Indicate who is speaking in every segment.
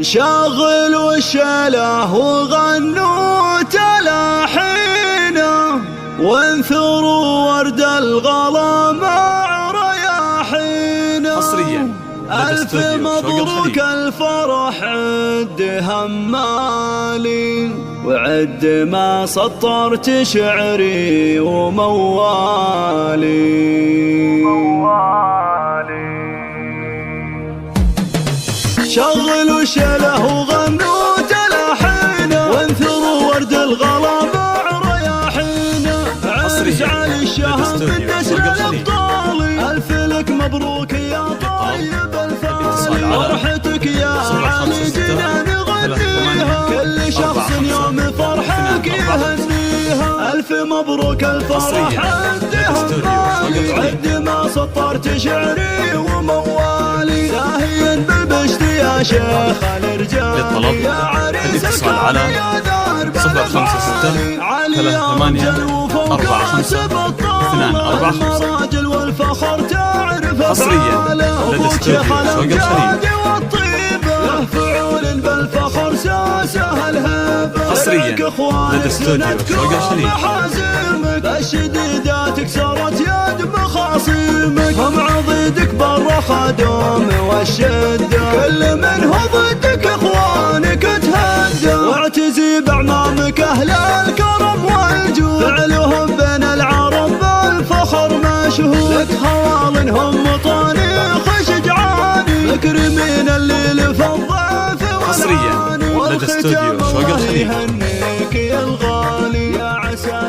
Speaker 1: شغل وشله وغنوا تلاحينه وانثروا ورد الغلا مع رياحينه.
Speaker 2: حصريا
Speaker 1: ألف مبروك الفرح عد همالي وعد ما سطرت شعري وموالي. شغلوا شله وغنوا تلاحينه وانثروا ورد الغلا مع رياحينه. عرس على الشهر بالنسر الابطال الف لك مبروك يا طيب الفال فرحتك يا علي جنان غنيها كل شخص يوم فرحك يهنيها. الف مبروك الفرح عد همالي عد ما سطرت شعري وموالي زاهيا بالبشت يا شيخ الرجال يا عريس
Speaker 2: الاتصال على 056
Speaker 1: راجل والفخر تعرف
Speaker 2: حصريا لدى استوديو شوق الخليج.
Speaker 1: له فعول بالفخر ساسه الهبه
Speaker 2: حصريا لدى استوديو شوق الخليج.
Speaker 1: الشديدات كسرت يد مخاصمك هم عضيدك برا خدوم والشده كل من هو ضدك اخوانك تهدى واعتزي باعمامك اهل الكرم والجود فعلهم بين العرب بالفخر مشهود لك خوال هم طانيخ شجعاني مكرمين الليل في الضيف
Speaker 2: حصريا لدى استوديو شوق الخليج.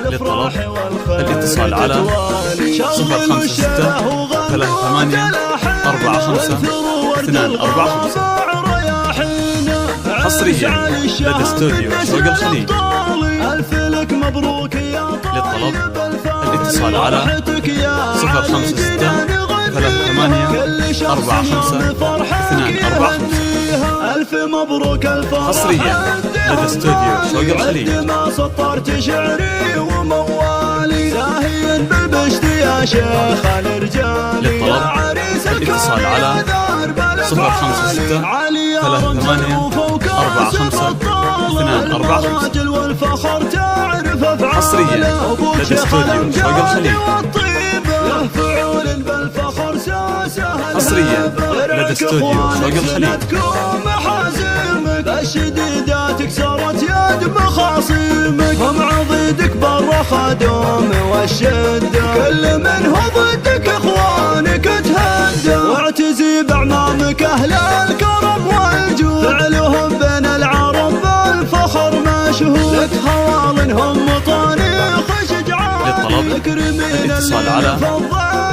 Speaker 2: للطلب الاتصال على 056 38 45 245. حصريا لدى استوديو شوق الخليج. للطلب الاتصال على 056 38 45 245.
Speaker 1: ألف مبروك الفرح
Speaker 2: حصريا لدى استوديو شوق الخليج.
Speaker 1: ما سطرت شعري وموالي زاهيا بالبشت يا شيخ الرجال
Speaker 2: للطلب الاتصال على 056 38 45 245.
Speaker 1: والفخر تعرف افعاله
Speaker 2: حصريا لدى استوديو شوق الخليج. حصريا لدى استوديو شوق الخليج.
Speaker 1: الشديدات كسرت يد مخاصمك هم عضيدك برا خدوم والشده كل من هو ضدك اخوانك تهدى واعتزي باعمامك اهل الكرم والجود فعلهم بين العرب بالفخر مشهود لك خوال هم طانيخ شجعان
Speaker 2: للطلب الاتصال على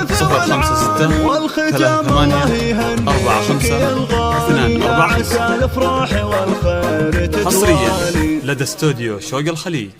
Speaker 2: 056 38 45 245. حصريا لدى استوديو شوق الخليج.